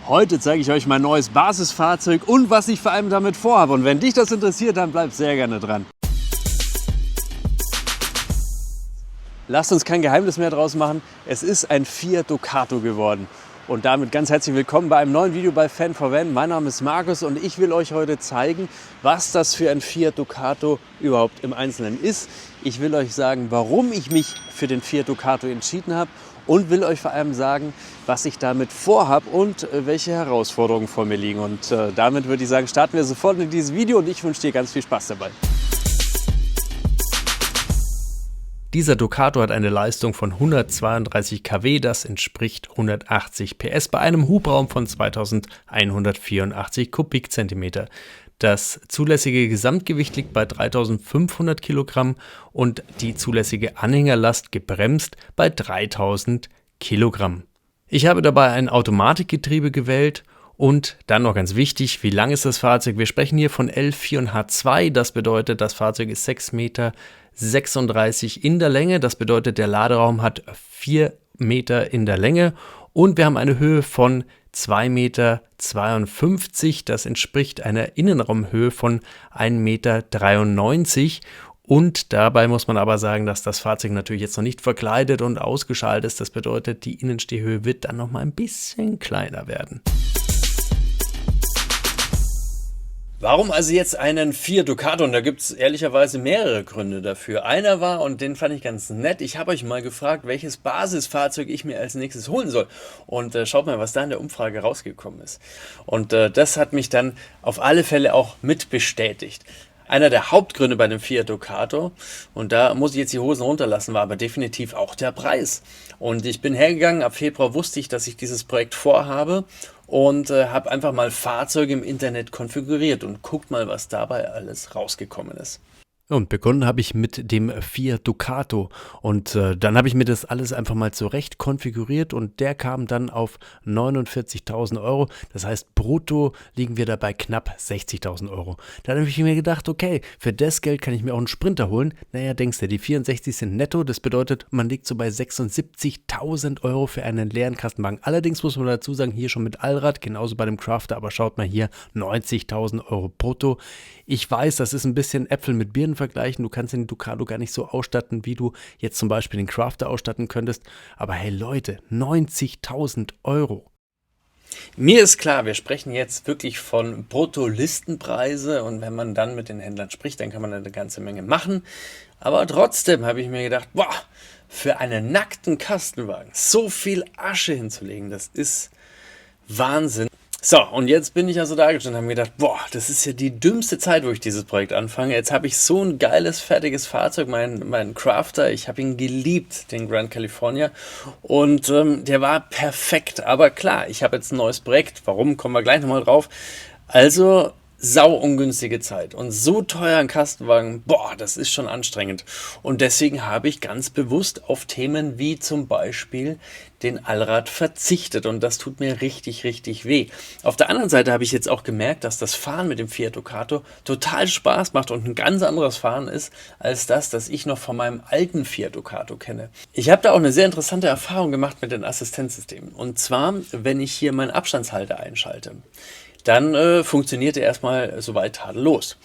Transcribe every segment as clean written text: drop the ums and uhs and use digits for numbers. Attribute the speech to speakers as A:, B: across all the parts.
A: Heute zeige ich euch mein neues Basisfahrzeug und was ich vor allem damit vorhabe. Und wenn dich das interessiert, dann bleib sehr gerne dran. Lasst uns kein Geheimnis mehr draus machen. Es ist ein Fiat Ducato geworden. Und damit ganz herzlich willkommen bei einem neuen Video bei Fan4Van. Mein Name ist Markus und ich will euch heute zeigen, was das für ein Fiat Ducato überhaupt im Einzelnen ist. Ich will euch sagen, warum ich mich für den Fiat Ducato entschieden habe und will euch vor allem sagen, was ich damit vorhabe und welche Herausforderungen vor mir liegen. Und damit würde ich sagen, starten wir sofort in dieses Video und ich wünsche dir ganz viel Spaß dabei. Dieser Ducato hat eine Leistung von 132 kW, das entspricht 180 PS bei einem Hubraum von 2184 Kubikzentimeter. Das zulässige Gesamtgewicht liegt bei 3500 Kilogramm und die zulässige Anhängerlast gebremst bei 3000 Kilogramm. Ich habe dabei ein Automatikgetriebe gewählt. Und dann noch ganz wichtig, wie lang ist das Fahrzeug? Wir sprechen hier von L4H2, das bedeutet, das Fahrzeug ist 6,36 Meter in der Länge, das bedeutet, der Laderaum hat 4 Meter in der Länge und wir haben eine Höhe von 2,52 Meter, das entspricht einer Innenraumhöhe von 1,93 Meter. Und dabei muss man aber sagen, dass das Fahrzeug natürlich jetzt noch nicht verkleidet und ausgeschaltet ist, das bedeutet, die Innenstehhöhe wird dann noch mal ein bisschen kleiner werden. Warum also jetzt einen Fiat Ducato? Und da gibt es ehrlicherweise mehrere Gründe dafür. Einer war, und den fand ich ganz nett, ich habe euch mal gefragt, welches Basisfahrzeug ich mir als nächstes holen soll. Und schaut mal, was da in der Umfrage rausgekommen ist. Und das hat mich dann auf alle Fälle auch mit bestätigt. Einer der Hauptgründe bei dem Fiat Ducato, und da muss ich jetzt die Hosen runterlassen, war aber definitiv auch der Preis. Und ich bin hergegangen, ab Februar wusste ich, dass ich dieses Projekt vorhabe und habe einfach mal Fahrzeuge im Internet konfiguriert und guckt mal, was dabei alles rausgekommen ist. Und begonnen habe ich mit dem Fiat Ducato und dann habe ich mir das alles einfach mal zurecht konfiguriert und der kam dann auf 49.000 Euro. Das heißt, brutto liegen wir da bei knapp 60.000 Euro. Dann habe ich mir gedacht, okay, für das Geld kann ich mir auch einen Sprinter holen. Naja, denkst du, die 64 sind netto, das bedeutet, man liegt so bei 76.000 Euro für einen leeren Kastenwagen. Allerdings muss man dazu sagen, hier schon mit Allrad, genauso bei dem Crafter, aber schaut mal hier, 90.000 Euro brutto. Ich weiß, das ist ein bisschen Äpfel mit Birnen vergleichen. Du kannst den Ducato gar nicht so ausstatten, wie du jetzt zum Beispiel den Crafter ausstatten könntest. Aber hey Leute, 90.000 Euro. Mir ist klar, wir sprechen jetzt wirklich von Brutto-Listenpreise und wenn man dann mit den Händlern spricht, dann kann man eine ganze Menge machen. Aber trotzdem habe ich mir gedacht, boah, für einen nackten Kastenwagen so viel Asche hinzulegen, das ist Wahnsinn. So, und jetzt bin ich also da gestanden und habe mir gedacht, boah, das ist ja die dümmste Zeit, wo ich dieses Projekt anfange. Jetzt habe ich so ein geiles, fertiges Fahrzeug, meinen Crafter. Ich habe ihn geliebt, den Grand California. Und der war perfekt. Aber klar, ich habe jetzt ein neues Projekt. Warum? Kommen wir gleich nochmal drauf. Also sau ungünstige Zeit. Und so teuer ein Kastenwagen, boah, das ist schon anstrengend. Und deswegen habe ich ganz bewusst auf Themen wie zum Beispiel den Allrad verzichtet. Und das tut mir richtig, richtig weh. Auf der anderen Seite habe ich jetzt auch gemerkt, dass das Fahren mit dem Fiat Ducato total Spaß macht und ein ganz anderes Fahren ist, als das ich noch von meinem alten Fiat Ducato kenne. Ich habe da auch eine sehr interessante Erfahrung gemacht mit den Assistenzsystemen. Und zwar, wenn ich hier meinen Abstandshalter einschalte, dann funktioniert er erstmal soweit tadellos.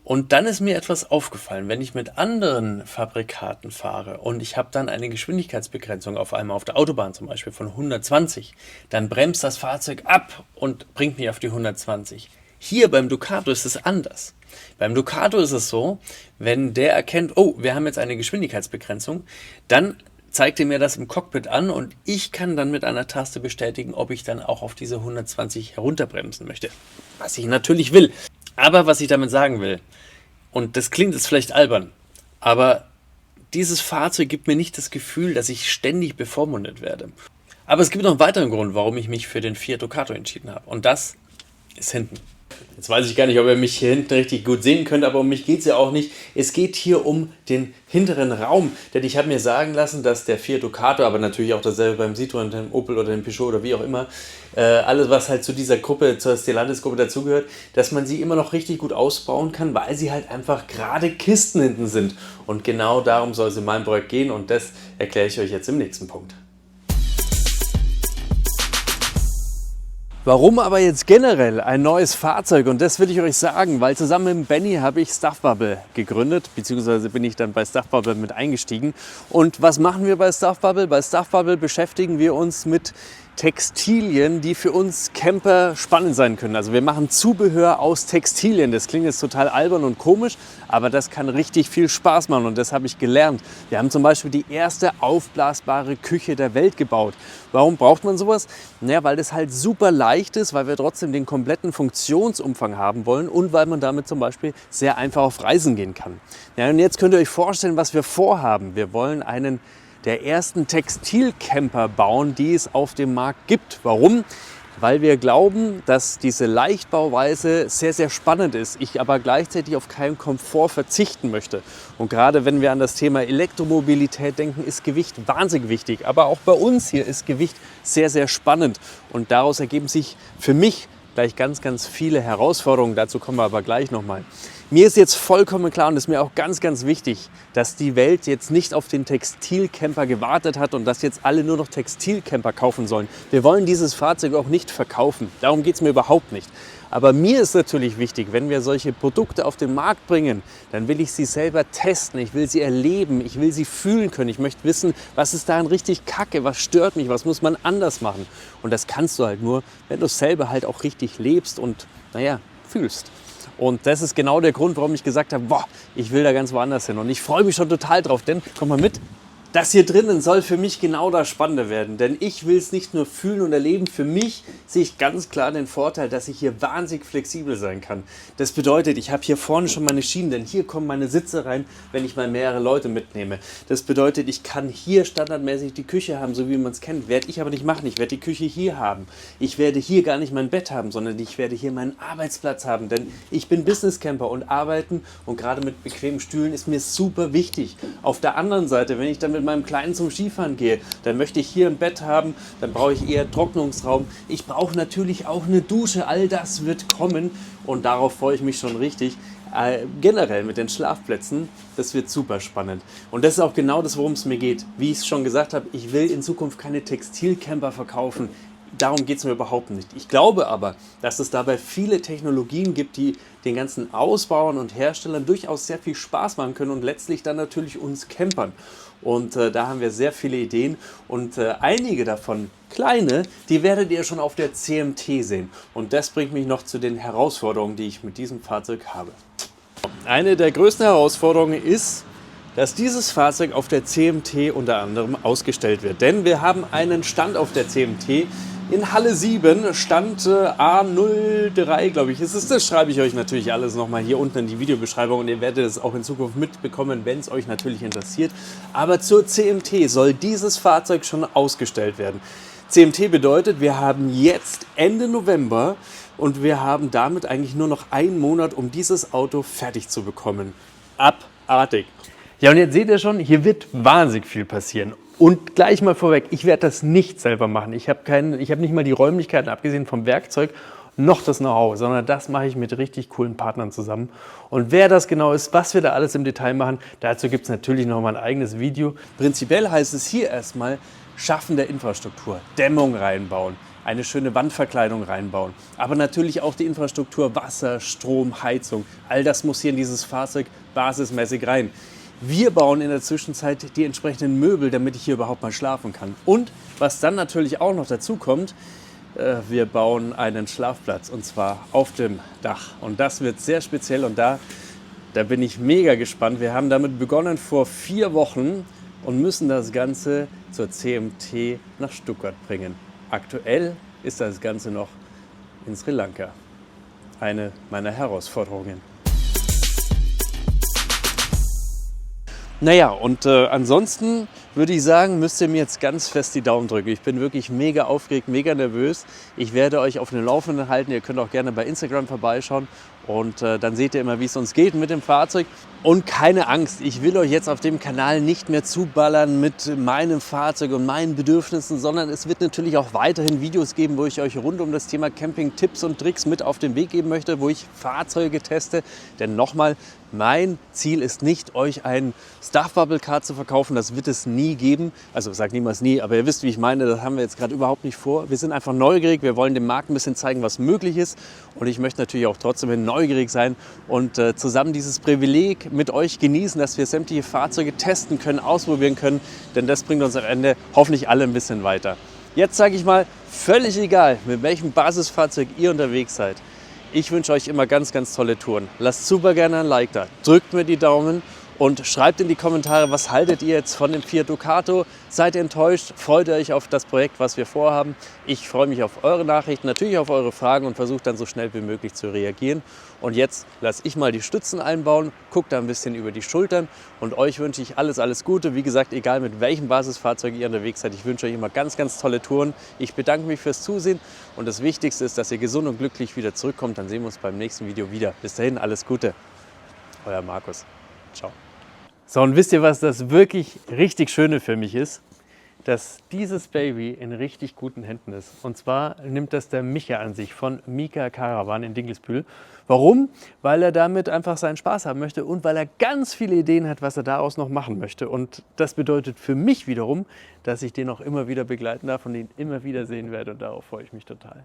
A: Und dann ist mir etwas aufgefallen, wenn ich mit anderen Fabrikaten fahre und ich habe dann eine Geschwindigkeitsbegrenzung auf einmal auf der Autobahn zum Beispiel von 120, dann bremst das Fahrzeug ab und bringt mich auf die 120. Hier beim Ducato ist es anders. Beim Ducato ist es so, wenn der erkennt, oh, wir haben jetzt eine Geschwindigkeitsbegrenzung, dann zeigt er mir das im Cockpit an und ich kann dann mit einer Taste bestätigen, ob ich dann auch auf diese 120 herunterbremsen möchte. Was ich natürlich will. Aber was ich damit sagen will, und das klingt jetzt vielleicht albern, aber dieses Fahrzeug gibt mir nicht das Gefühl, dass ich ständig bevormundet werde. Aber es gibt noch einen weiteren Grund, warum ich mich für den Fiat Ducato entschieden habe. Und das ist hinten. Jetzt weiß ich gar nicht, ob ihr mich hier hinten richtig gut sehen könnt, aber um mich geht es ja auch nicht. Es geht hier um den hinteren Raum, denn ich habe mir sagen lassen, dass der Fiat Ducato, aber natürlich auch dasselbe beim Citroën, dem Opel oder dem Peugeot oder wie auch immer, alles was halt zu dieser Gruppe, zur Stellantis-Gruppe dazugehört, dass man sie immer noch richtig gut ausbauen kann, weil sie halt einfach gerade Kisten hinten sind. Und genau darum soll es in meinem Projekt gehen und das erkläre ich euch jetzt im nächsten Punkt. Warum aber jetzt generell ein neues Fahrzeug? Und das will ich euch sagen, weil zusammen mit Benny habe ich Stuffbubble gegründet, beziehungsweise bin ich dann bei Stuffbubble mit eingestiegen. Und was machen wir bei Stuffbubble? Bei Stuffbubble beschäftigen wir uns mit Textilien, die für uns Camper spannend sein können. Also wir machen Zubehör aus Textilien. Das klingt jetzt total albern und komisch, aber das kann richtig viel Spaß machen und das habe ich gelernt. Wir haben zum Beispiel die erste aufblasbare Küche der Welt gebaut. Warum braucht man sowas? Naja, weil das halt super leicht ist, weil wir trotzdem den kompletten Funktionsumfang haben wollen und weil man damit zum Beispiel sehr einfach auf Reisen gehen kann. Ja, und jetzt könnt ihr euch vorstellen, was wir vorhaben. Wir wollen einen der ersten Textilcamper bauen, die es auf dem Markt gibt. Warum? Weil wir glauben, dass diese Leichtbauweise sehr, sehr spannend ist. Ich aber gleichzeitig auf keinen Komfort verzichten möchte. Und gerade wenn wir an das Thema Elektromobilität denken, ist Gewicht wahnsinnig wichtig. Aber auch bei uns hier ist Gewicht sehr, sehr spannend. Und daraus ergeben sich für mich gleich ganz, ganz viele Herausforderungen. Dazu kommen wir aber gleich nochmal. Mir ist jetzt vollkommen klar und ist mir auch ganz, ganz wichtig, dass die Welt jetzt nicht auf den Textilcamper gewartet hat und dass jetzt alle nur noch Textilcamper kaufen sollen. Wir wollen dieses Fahrzeug auch nicht verkaufen. Darum geht es mir überhaupt nicht. Aber mir ist natürlich wichtig, wenn wir solche Produkte auf den Markt bringen, dann will ich sie selber testen, ich will sie erleben, ich will sie fühlen können. Ich möchte wissen, was ist daran richtig kacke, was stört mich, was muss man anders machen. Und das kannst du halt nur, wenn du es selber halt auch richtig lebst und, fühlst. Und das ist genau der Grund, warum ich gesagt habe, boah, ich will da ganz woanders hin. Und ich freue mich schon total drauf, denn, komm mal mit, das hier drinnen soll für mich genau das Spannende werden. Denn ich will es nicht nur fühlen und erleben, für mich sehe ich ganz klar den Vorteil, dass ich hier wahnsinnig flexibel sein kann. Das bedeutet, ich habe hier vorne schon meine Schienen, denn hier kommen meine Sitze rein, wenn ich mal mehrere Leute mitnehme. Das bedeutet, ich kann hier standardmäßig die Küche haben, so wie man es kennt. Werde ich aber nicht machen. Ich werde die Küche hier haben. Ich werde hier gar nicht mein Bett haben, sondern ich werde hier meinen Arbeitsplatz haben. Denn ich bin Businesscamper und arbeiten und gerade mit bequemen Stühlen ist mir super wichtig. Auf der anderen Seite, wenn ich dann mit meinem Kleinen zum Skifahren gehe, dann möchte ich hier ein Bett haben, dann brauche ich eher Trocknungsraum. Ich brauche natürlich auch eine Dusche, all das wird kommen und darauf freue ich mich schon richtig. Generell mit den Schlafplätzen, das wird super spannend. Und das ist auch genau das, worum es mir geht. Wie ich es schon gesagt habe, ich will in Zukunft keine Textilcamper verkaufen. Darum geht es mir überhaupt nicht. Ich glaube aber, dass es dabei viele Technologien gibt, die den ganzen Ausbauern und Herstellern durchaus sehr viel Spaß machen können und letztlich dann natürlich uns Campern. Und da haben wir sehr viele Ideen und einige davon, kleine, die werdet ihr schon auf der CMT sehen. Und das bringt mich noch zu den Herausforderungen, die ich mit diesem Fahrzeug habe. Eine der größten Herausforderungen ist, dass dieses Fahrzeug auf der CMT unter anderem ausgestellt wird. Denn wir haben einen Stand auf der CMT in Halle 7, Stand A03, glaube ich. Das schreibe ich euch natürlich alles nochmal hier unten in die Videobeschreibung und ihr werdet es auch in Zukunft mitbekommen, wenn es euch natürlich interessiert. Aber zur CMT soll dieses Fahrzeug schon ausgestellt werden. CMT bedeutet, wir haben jetzt Ende November und wir haben damit eigentlich nur noch einen Monat, um dieses Auto fertig zu bekommen. Abartig. Ja, und jetzt seht ihr schon, hier wird wahnsinnig viel passieren. Und gleich mal vorweg, ich werde das nicht selber machen. Ich habe nicht mal die Räumlichkeiten, abgesehen vom Werkzeug, noch das Know-how, sondern das mache ich mit richtig coolen Partnern zusammen. Und wer das genau ist, was wir da alles im Detail machen, dazu gibt es natürlich noch mal ein eigenes Video. Prinzipiell heißt es hier erstmal Schaffen der Infrastruktur, Dämmung reinbauen, eine schöne Wandverkleidung reinbauen, aber natürlich auch die Infrastruktur Wasser, Strom, Heizung. All das muss hier in dieses Fahrzeug basismäßig rein. Wir bauen in der Zwischenzeit die entsprechenden Möbel, damit ich hier überhaupt mal schlafen kann. Und was dann natürlich auch noch dazu kommt, wir bauen einen Schlafplatz und zwar auf dem Dach. Und das wird sehr speziell und da bin ich mega gespannt. Wir haben damit begonnen vor 4 Wochen und müssen das Ganze zur CMT nach Stuttgart bringen. Aktuell ist das Ganze noch in Sri Lanka. Eine meiner Herausforderungen. Naja, und ansonsten würde ich sagen, müsst ihr mir jetzt ganz fest die Daumen drücken. Ich bin wirklich mega aufgeregt, mega nervös. Ich werde euch auf den Laufenden halten. Ihr könnt auch gerne bei Instagram vorbeischauen. Und dann seht ihr immer, wie es uns geht mit dem Fahrzeug. Und keine Angst, ich will euch jetzt auf dem Kanal nicht mehr zuballern mit meinem Fahrzeug und meinen Bedürfnissen, sondern es wird natürlich auch weiterhin Videos geben, wo ich euch rund um das Thema Camping Tipps und Tricks mit auf den Weg geben möchte, wo ich Fahrzeuge teste. Denn nochmal, mein Ziel ist nicht, euch ein Stuff Bubble Car zu verkaufen. Das wird es nie geben. Also sag niemals nie, aber ihr wisst, wie ich meine, das haben wir jetzt gerade überhaupt nicht vor. Wir sind einfach neugierig, wir wollen dem Markt ein bisschen zeigen, was möglich ist. Und ich möchte natürlich auch trotzdem neugierig sein und zusammen dieses Privileg mit euch genießen, dass wir sämtliche Fahrzeuge testen können, ausprobieren können. Denn das bringt uns am Ende hoffentlich alle ein bisschen weiter. Jetzt sage ich mal, völlig egal, mit welchem Basisfahrzeug ihr unterwegs seid. Ich wünsche euch immer ganz, ganz tolle Touren. Lasst super gerne ein Like da, drückt mir die Daumen und schreibt in die Kommentare, was haltet ihr jetzt von dem Fiat Ducato? Seid ihr enttäuscht? Freut ihr euch auf das Projekt, was wir vorhaben? Ich freue mich auf eure Nachrichten, natürlich auf eure Fragen und versuche dann so schnell wie möglich zu reagieren. Und jetzt lasse ich mal die Stützen einbauen, gucke da ein bisschen über die Schultern und euch wünsche ich alles, alles Gute. Wie gesagt, egal mit welchem Basisfahrzeug ihr unterwegs seid, ich wünsche euch immer ganz, ganz tolle Touren. Ich bedanke mich fürs Zusehen und das Wichtigste ist, dass ihr gesund und glücklich wieder zurückkommt. Dann sehen wir uns beim nächsten Video wieder. Bis dahin, alles Gute. Euer Markus. Ciao. So, und wisst ihr, was das wirklich richtig Schöne für mich ist? Dass dieses Baby in richtig guten Händen ist. Und zwar nimmt das der Micha an sich von Mika Caravan in Dinkelsbühl. Warum? Weil er damit einfach seinen Spaß haben möchte und weil er ganz viele Ideen hat, was er daraus noch machen möchte. Und das bedeutet für mich wiederum, dass ich den auch immer wieder begleiten darf und ihn immer wieder sehen werde. Und darauf freue ich mich total.